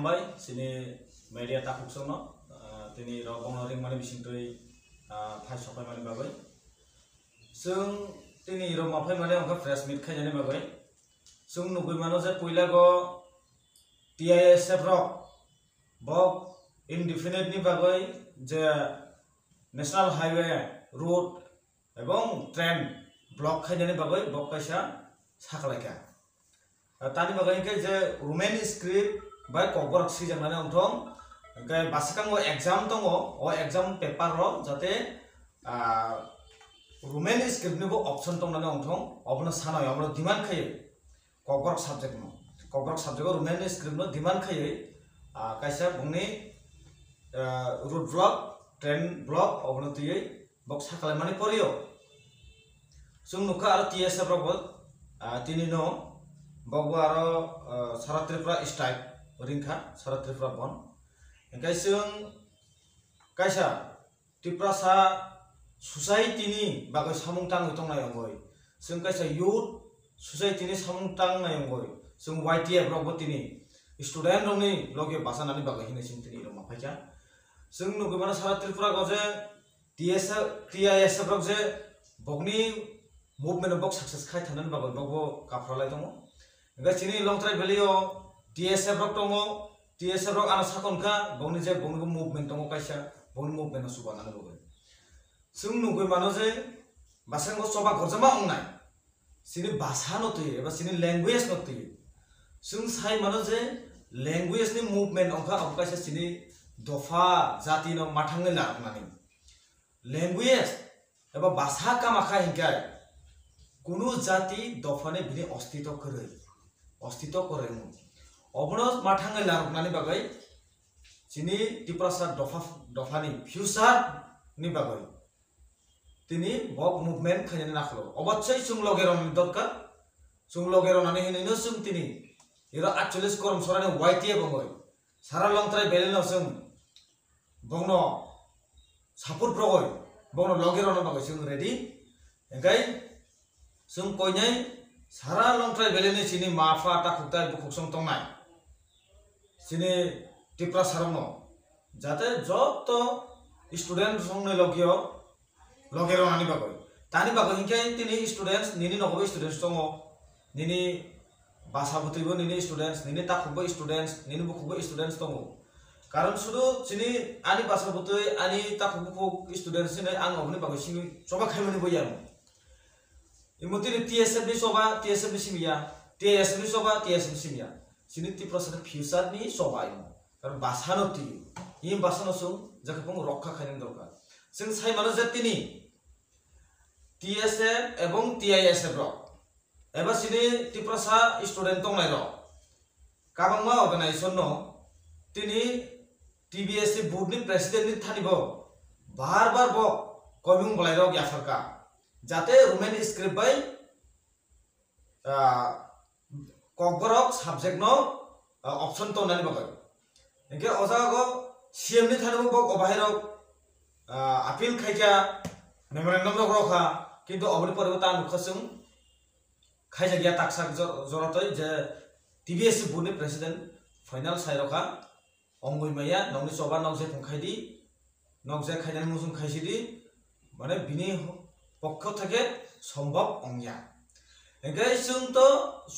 हामबाय सिनि media takuk sono tini robong ring mani bising tui phai sopai mani bagai sung tini ro maphai mani angka fresh meat khai jani bagai sung nugui mano je puila go TISF ro bok indefinite ni bagai je national highway road ebong train block khai jani bagai bok kaisa saklaika tani bagai ke je Roman script by kokborok sijang nani ontong gai basikang o exam tongo o exam paper ro jate Roman script ni bo option tong nani ontong obno sanai obno demand khai kokborok subject Roman script no demand khai kaisa bungni road block train block obno tiyei bok sakalai mani porio sung nuka aro TSF ro bot tini no bogbo aro Sara Tripura strike ringkha Sara Tripura bon engkai sung kaisa Tripura sa society ni bagai samung tang utong na yongoi sung kaisa youth society ni samung tang na yongoi sung YTF rok botini student rok ni loge basa nani bagai hine sing tini rok maphaika sung nugo mana Sara Tripura go je TISF rok je bogni movement bok success khai thanan bagai bogbo kapralai tongo engkai chini long trai valley o TSF rok tongo TSF rok ana sakon kha bongni je bongni movement tongo kaisa bongni movement suba nani bagai sung nugui mano je basango soba gorjama ongnai sini basa no tui eba sini language no tui sung sai mano je language ni movement ongkha kaisa sini dofa jati no mathangai laknani language eba basa kamakha hingkai kuno jati dofane bini ostito kore obno mathangai laruknani bagai sini Tripura sa dofani future ni bagai tini bok movement khajani nakhlo obachai sung logeron dorkar sung logeron ani hine no sung tini ira 48 korom sorane YTA bongoi sara longtrai beleno sung bongno support brogoi bongno logeron bagai sung ready engkai sung koinai sara longtrai beleni sini mafa ta khuktai bukhuk tongnai sini Tripura sarongno jate joto student songne logero ani bagai tani bagai hingkai tini students nini nogobo students tongo nini basa butribo nini students nini takhukbo students nini bukhukbo students tongo karon sudu sini ani basa butui ani takhukbo students sini ang obni bagai sini soba khaimani boyam imutini TSF ni soba TSF ni simia TSF ni soba TSF ni simia sini Tripura sa future ni soba imo karon basa no ti im basa no sung jakapong rokha khainin dorkar sing sai mano jatini TSF ebong TISF ro eba sini Tripura sa student tongnai ro kabangma organization no tini TBSC board ni president ni thanibo bar bo koming bolai ro ya sarkar jate Roman script by kokborok subject no option to nani bagai engke ojago CM ni thanibo bok obahiro appeal khaika memorandum rok rokha kintu oboni poribotan nukhasung khaija gya taksak joratoi je TBSC board ni president final sai rokha ongoi maya nongni soba nokje phungkhaidi nokje khaidani musung khaisidi mane bini পক্ষ থেকে সম্ভব অংয়া এঙ্গাই সুং তো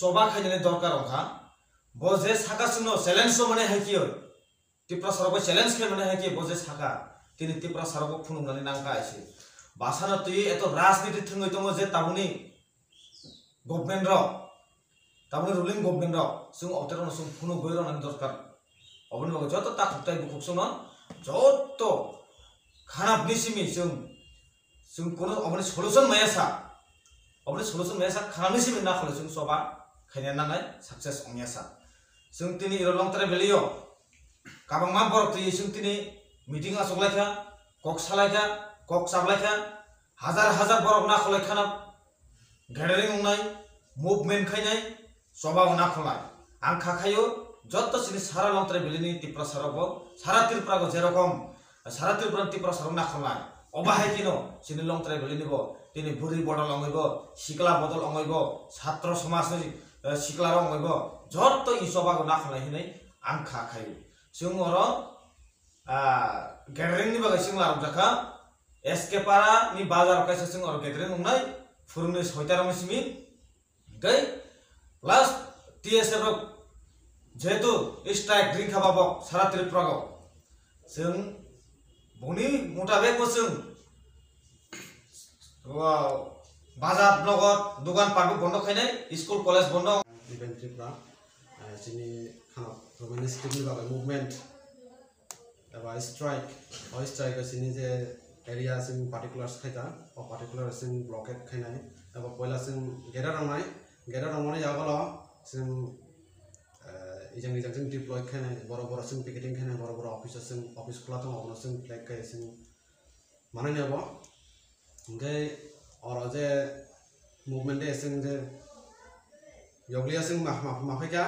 সবা খাইনে দরকার অংখা বজে সাকা Suno challenge মানে হাকিও Tripura সরব challenge কে মানে হাকি বজে সাকা তিনি Tripura সরব ফুনুনানি নাংকা আইছে বাসানা তুই এত রাজনীতি থঙ্গই তঙ্গ যে তাবুনি গভর্নমেন্ট র তাবুনি রুলিং গভর্নমেন্ট র সুং অতরন সুং ফুনু গয়র নানি দরকার অবনি বগ যত তা খুকতাই বুকুক সুন যত খারাপ নিসিমি sung kono oboni solution mayasa khamni simi na khole sung soba khaina nangai success ongyasa sung tini irolong tare belio kabang ma borok ti sung tini meeting asoklaikha kok salaikha kok sablaikha hazar borok na khole khana gathering ongnai movement khainai soba ona kholai ang khakhayo jotto sini sara long tare belini Tripura sarabo sara Tripura go jerokom sara Tripura sarong na kholai অবাহাই কিনো চিনি long try বলি নিব তিনি বুড়ি বড় লঙ্গইব শিকলা বদল অঙ্গইব ছাত্র সমাজ শিকলা রঙ্গইব যত ই সবাগো না খলাই হিনাই angkha khai sung oro gathering ni bagai sung larok jaka SK para ni bazar kaisa sung oro gathering ungnai furungni 6 ta simi gai plus TSF rok jehetu strike drink khaba bok sara Tripura go sung boni mutabek bo sung bazar blogot dogan parbu bondo khainai school college bondo event Tripura sini khana romantic ni bagai movement eba strike sini je area sing particular khaita o particular sing blockade khainai eba poila sing gera rangnai jagalo sing ijang sing deploy khainai boro sing picketing khainai boro office khula tong ono sing flag kai sing manai nebo ngai oro je movement de sing je yoglia sing mafika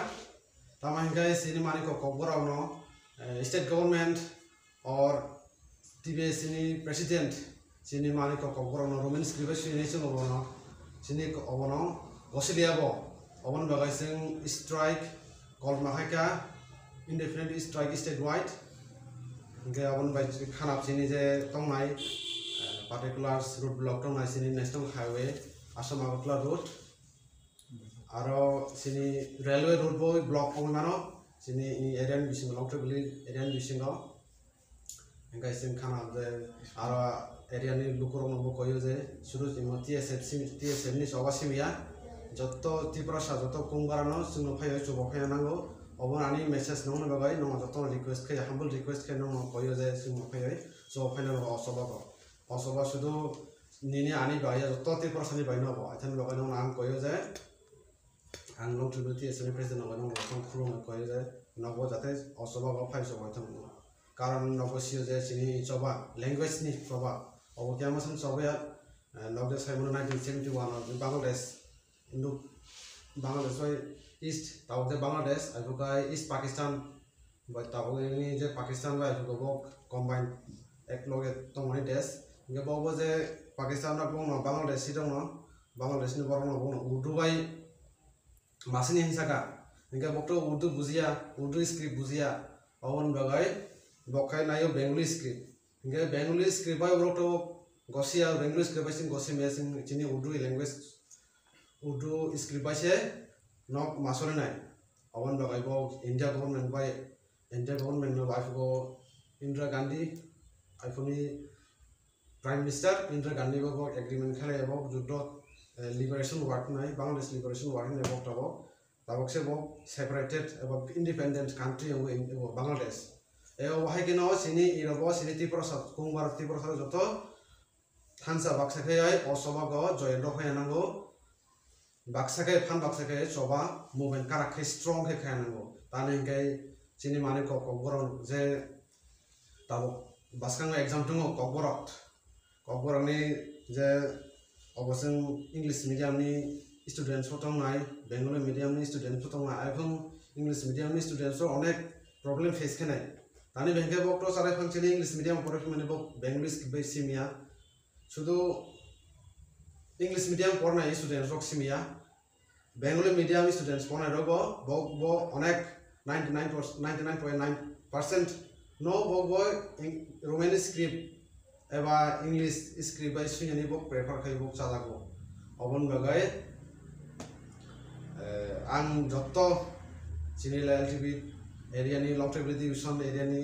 tamai ngai sini mani ko kobora no state government or TBS sini president sini mani ko kobora no Roman scribe sini sing obono sini obono gosiliabo obon bagai sing strike called mahaka indefinite strike statewide ngai obon bai khanap sini je tongnai particular road block tongnai sini national highway Assam Agartala road aro sini railway road boy block ongmano sini area ni bising long travel area ni bising engai sing khana je aro area ni lukurong no koyo je suru imati TSF ni soba simia jotto Tripura sa jotto kungbarano singno phayo chubo phaya nango obon ani message nong na bagai nong jotto request khay humble request khay nong koyo je singno phayo so phaya no osoba sudu nini ani bagai jotto Tripura sa ni bagai no bo athan bagai nong ang koyo je ang long travel TSF president nong nong thong khulong koyo je nobo jate osoba go phai so thong karon nobo sio je sini choba language ni choba obo kyama sam choba nogde saimono 1971 Bangladesh Indo Bangladesh by East tau je Bangladesh abukai East Pakistan by tau ini je Pakistan by abuko combine ek loge tongoni desh nge bobo je Pakistan na bong Bangladesh si dong Bangladesh ni borong bong Urdu by masini hisaka nge bokto Urdu buzia Urdu script buzia awon bagai bokai nayo Bengali script nge Bengali script by bokto gosia Bengali script by sing gosi mesing chini Urdu language Urdu script by se nok masole nai awan bagai bo India government no by go Indira Gandhi aifoni prime minister Indira Gandhi bo agreement khale bo juddo liberation war nai Bangladesh liberation war nai bo tabok se bo separated about independent country of Bangladesh eo wahai kino sini irobo sini Tripura sa kungbar Tripura sa jotto thansa baksa khayai osoba go joyendo khaya nango baksakai fan baksakai coba movement karak strong ke khanango tane ngai sini mane ko koborong je tabo baskang exam tungo koborong ni je oboseng English medium ni students photong nai Bengali medium ni students photong nai aibung English medium ni students onek problem face khanai tane bengke bok to sarai phang chini English medium pore mane bok Bengali bai simia শুধু English medium পড়াই students রক সিমিয়া Bengali medium students পড়াই রব বো অনেক 99.9% no বো রোমানিক script এবা ইংলিশ স্ক্রিপ্ট বাই সুইনি বক প্রেফার খাই বক চালাগো অবন বাগাই আং যত চিনি লাইলটিভি এরিয়া নি লং ট্রেভেল ডিভিশন এরিয়া নি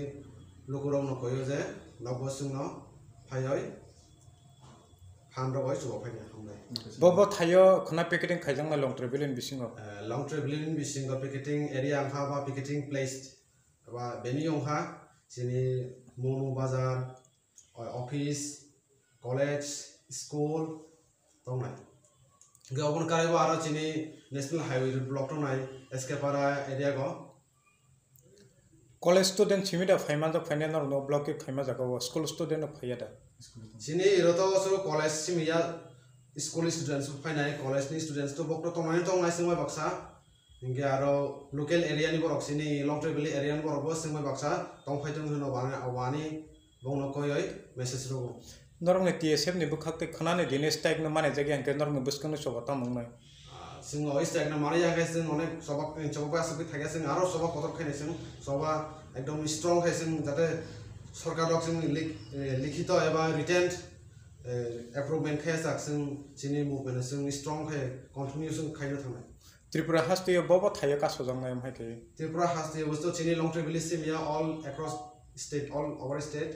লোকরং নকয়ো যে নবসুং ফায়ই Handro voice of opinion. Bobo Tayo, Kona picketing Kajanga long traveling Bisingo. Long traveling Bisingo picketing area and Hava picketing placed. Benionha, Sini Mono Bazar, office, college, school, Tongai. Government Karabara Chini, National Highway block tonight, Escapara area go. College student Chimida Faimanda Fanan or no block of Faimazako, school student of Hayada. Sini Roto college Simia school students finally college students to Bokto Tomani Tong Singwa Baksa, Ingaro local area ni borok sini long travel area borok Singwa Baksa, Tong Fighting Awani, Bonokoy, message rogo. Normally TSF ni book Kanani, Dinis Tag no money again, can normally Buskan of Atom. जों अइस्ट्राइक ना माने जागाय जों अनेक सबक सबक आसबि थागे जों आरो सबक पदक खायनाय जों सबा एकदम स्ट्रंग खाय जों जाते सरकारक जों लिखित एबा रिटेन एप्रुवमेन्ट खाय जों जिनि मुभमेन्ट जों स्ट्रंग खाय कन्टिन्यूसन खायनो थांनाय त्रिपुरा हास्टियो बबो थायो कासोजंनाय मायके त्रिपुरा हास्टियो बुस्थु जिनि लं ट्रिबलिसिम या all across state all over state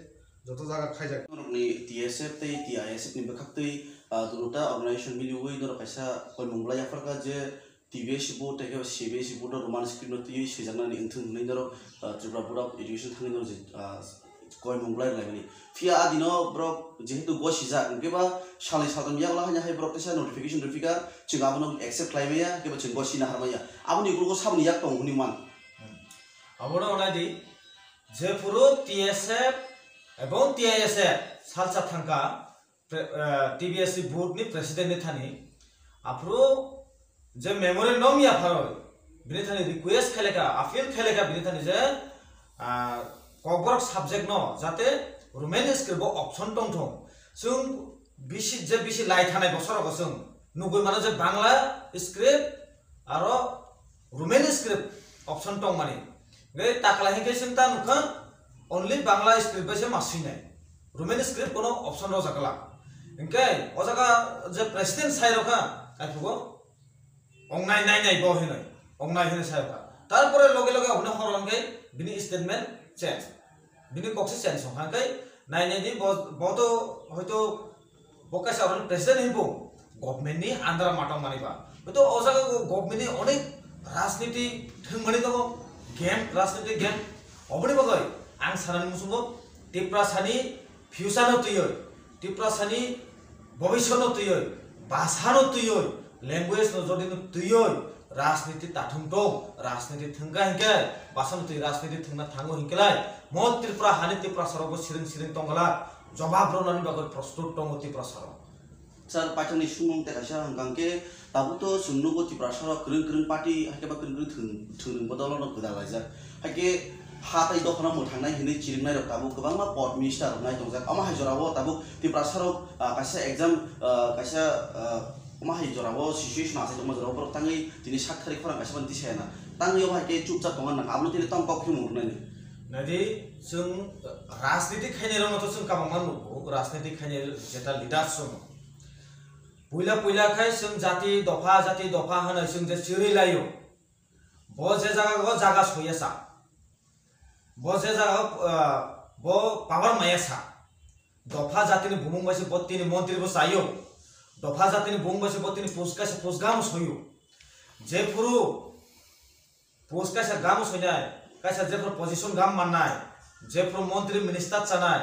जतो जागा खायजा नि टीएसएफ ते टीआईएसएफ नि बखक्तै दुरुता अर्गेनाइजेशन मिलुवै दर पैसा कोइ मंगला याफरका जे टीवीएस बो तेके सीबीएस बो दर रोमान स्क्रीन नति सिजानानि इंथुं नै दर त्रिपुरा बोर्ड ऑफ एजुकेशन थांनि दर कोइ मंगला लायनि फिया दिनो ब्रो जेहेतु गो सिजा केबा सालै सादम यागला हाnya हाय ब्रो तेसा नोटिफिकेशन रिफिका चिगाबनो एक्सेप्ट लायबाया केबा चिंगो सिना हारमाया आबनि गुरुको सामनि याक दं हुनि मान आबनो अनादि जे पुरो टीएसएफ एवं टीआईएसएफ सालसा थांका टीबीएससी बोर्ड नि प्रेसिडेंट नि थानी आप्रो जे मेमोरेंडम या फारो बिनि थानी रिक्वेस्ट खेलेका अपील खेलेका बिनि थानी जे ककबरक सब्जेक्ट न जाते रोमान स्क्रिप्ट ऑप्शन दं थं जों बिसि लाइ थानाय बसरक जों नुगै माने जे बांला स्क्रिप्ट आरो रोमान स्क्रिप्ट ऑप्शन दं माने बे ताकला हेके जों ता नुखा ओनली बांला स्क्रिप्ट से मासिनाय रोमान स्क्रिप्ट कोनो ऑप्शन रो जाकला इनके ओ जगा जे प्रेसिडेंट साइरका आइफुगो अंगनाय नाय बो हेनै अंगनाय हेनै साइरका तार परे लगे लगे अपने हरलंगे बिनि स्टेटमेंट चेंज बिनि कक्से चेंज हांकै नायनाय दि बतो हयतो बकास आरो प्रेसिडेंट हिबो गवर्नमेंट नि आन्दार माटाव मानिबा तो ओ जगा गवर्नमेंट नि अनेक राजनीति थंमनि दङ गेम राजनीति गेम अबनि बगै आं सानानि मुसुंगो त्रिपुरासानि फ्यूचर नतुयो त्रिपुरासानि भविष्य नतुयो भाषा नतुयो लैंग्वेज न जदि नतुयो राजनीति ताथुम दं राजनीति थंगा हिंके भाषा नतुयो राजनीति थंना थांगो हिंकेलाय म त्रिपुरा हानि त्रिपुरा सरबो सिरिं तंगला जवाब रोनानि बागै प्रस्तुत दं त्रिपुरा सर सर पाचनि सुमुं ते कासा हंगांके ताबुतो सुन्नुगो त्रिपुरा सर क्रिं पार्टी हाकेबा क्रिं थुं बदल न गोदालायजा हाके हाथाय दखना मोथांनाय हिनै चिरिंनाय र ताबु गोबांमा पद मिनिस्टार नाय दंजा अमा हायजरावो ताबु त्रिपुरा सरक कासा एग्जाम कासा अमा हायजरावो सिचुएशन आसे दम जराव पर तांगै दिनै 7 तारिख फरां कासा बन्ति सायना तांगैयाव हाके चुपचाप दंगा ना आबनो तिने तंग कखि मुरनाय नदि जों राजनीति खायनाय रनथ जों काबांमान नुगो राजनीति खायनाय जेता लिडार्स जों पुइला खाय जों जाति दफा होनो जों जे चिरै लायो ब जे जागा सयसा बसे जागा बो पावर मायासा दफा जातिनि बुमुंबासि बत्तिनि मंत्री बो सायो दफा जातिनि बुमुंबासि बत्तिनि पोस्टगाम सयो जे पुरु पोस्टकासे गाम सयनाय कासा जेफोर पोजिशन गाम माननाय जेफोर मंत्री मिनिस्टार जानाय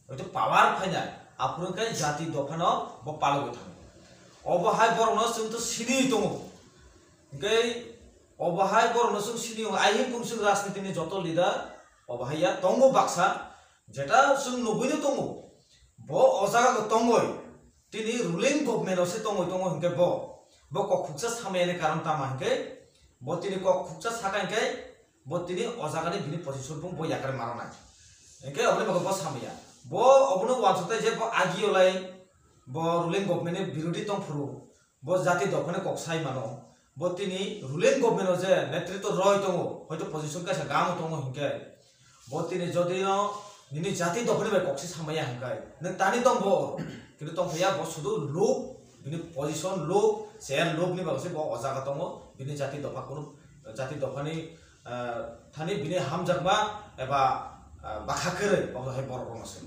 हयतो पावर फायनाय आपुरखाय जाति दफानो बो पालगो थाङो अबहाय बरनो जों तो सिनि दङ गै अबहाय बरनो जों सिनि आइ पुंसुं राजनीतिनि जत लिडार अबहाया दंगो बाक्सा जेटा जों नुबैनो दङ ब अजागा दङै तिनि रुलिं गभर्नमेन्ट से दङै हंके ब कखुकसा सामयानि कारण तामा हंके ब तिनि कखुकसा साकायके ब तिनि अजागानि बिनि पोजिशन बुं ब याकर मारनाय हंके अबने बग सामया ब अबनो वानसते जे ब आगियोलाय ब रुलिं गभर्नमेन्टनि बिरोधी दंफुरु ब जाति दफाने कक्साय मानो ब तिनि रुलिं गभर्नमेन्ट जे नेतृत्व रय दङ हयतो पोजिशन कासा गाम दङ हंके बतिनि जदिनो निनि जाति दफानि बाय कक्सि सामया हंकाय न तानि दंब किन्तु तंफया ब सुदु लोक बिनि पोजिशन लोक शेयर लोकनि बागसे ब अजागा दङ बिनि जाति दफा कुनु जाति दफानि थानि बिनि हामजागबा एबा बाखाखोरै बहाय बर'रमासै